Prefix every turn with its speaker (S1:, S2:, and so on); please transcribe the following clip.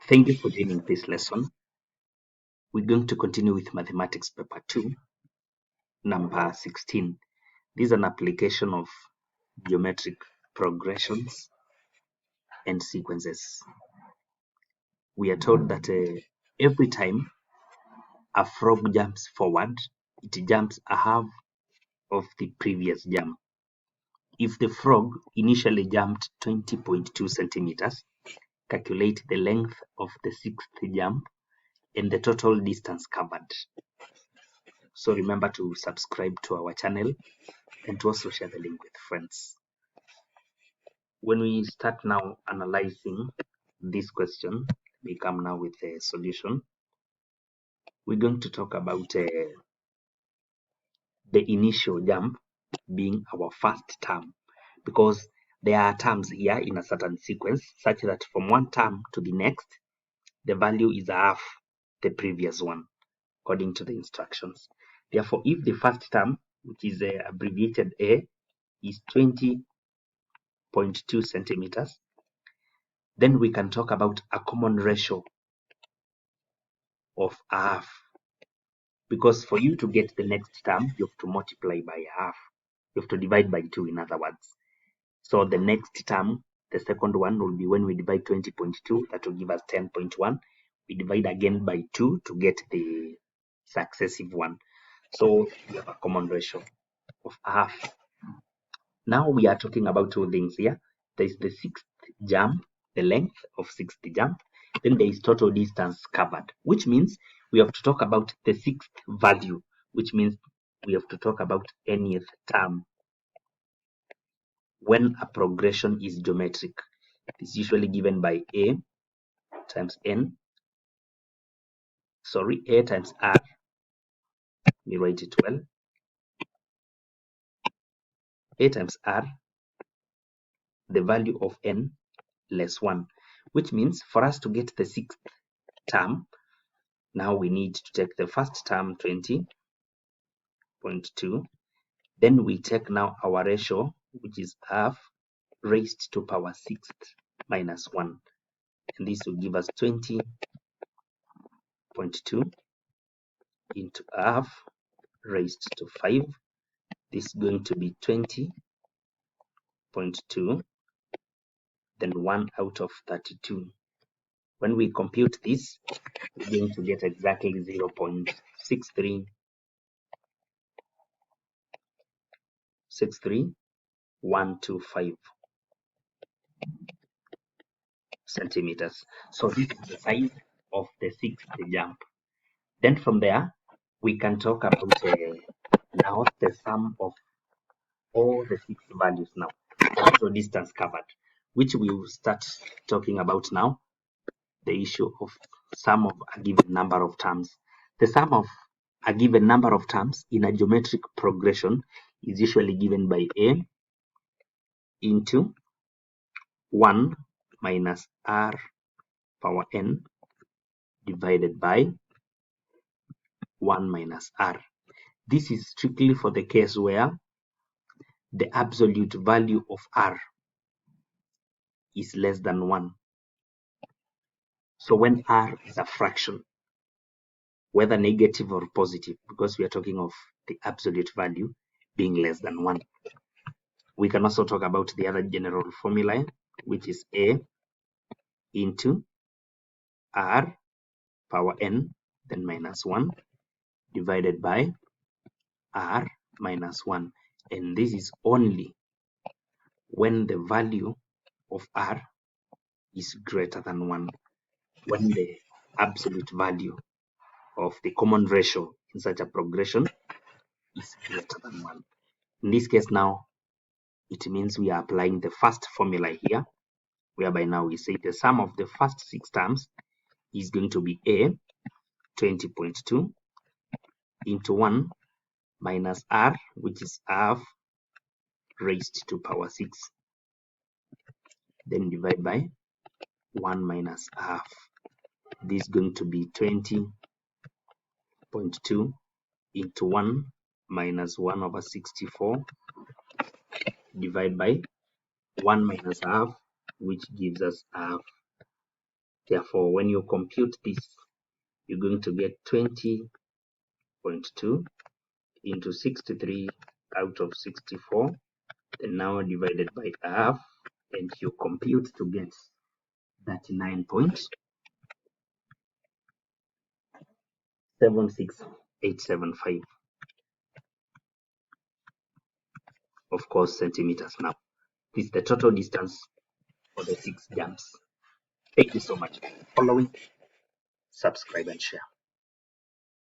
S1: Thank you for joining this lesson. We're going to continue with Mathematics Paper 2, number 16. This is an application of geometric progressions and sequences. We are told that every time a frog jumps forward, it jumps a half of the previous jump. If the frog initially jumped 20.2 centimeters, calculate the length of the sixth jump and the total distance covered. So remember to subscribe to our channel and to also share the link with friends. When we start now analyzing this question, we come now with a solution. We're going to talk about the initial jump being our first term, because there are terms here in a certain sequence such that from one term to the next, the value is half the previous one, according to the instructions. Therefore, if the first term, which is abbreviated A, is 20.2 centimeters, then we can talk about a common ratio of half, because for you to get the next term, you have to multiply by half. You have to divide by 2, in other words. So the next term, the second one, will be when we divide 20.2, that will give us 10.1. We divide again by 2 to get the successive one. So we have a common ratio of half. Now we are talking about two things here. There is the sixth jump, the length of sixth jump. Then there is total distance covered, which means we have to talk about the sixth value, which means we have to talk about nth term. When a progression is geometric, it is usually given by A times N, A times R. Let me write it well. A times R, the value of N less 1, which means for us to get the sixth term, now we need to take the first term, 20.2. Then we take now our ratio, which is half raised to power sixth minus 1. And this will give us 20.2 into half raised to 5. This is going to be 20.2, then 1 out of 32. When we compute this, we're going to get exactly 0.63125 centimeters. So this is the size of the sixth jump. Then from there, we can talk about now the sum of all the six values now. So distance covered, which we will start talking about now. The issue of sum of a given number of terms. The sum of a given number of terms in a geometric progression is usually given by A into 1 minus R power N divided by 1 minus R. This is strictly for the case where the absolute value of R is less than 1. So when R is a fraction, whether negative or positive, because we are talking of the absolute value being less than 1. We can also talk about the other general formula, which is A into R power N, then minus 1, divided by R minus 1. And this is only when the value of R is greater than 1, when the absolute value of the common ratio in such a progression is greater than 1. In this case now, it means we are applying the first formula here, whereby now we say the sum of the first 6 terms is going to be A, 20.2, into 1 minus R, which is half raised to power 6, then divide by 1 minus half. This is going to be 20.2 into 1 minus 1 over 64, divide by 1 minus half, which gives us half. Therefore, when you compute this, you're going to get 20.2 into 63 out of 64, and now divided by half, and you compute to get 39.76875, of course, centimeters. Now, this is the total distance for the 6 jumps. Thank you so much for following. Subscribe and share.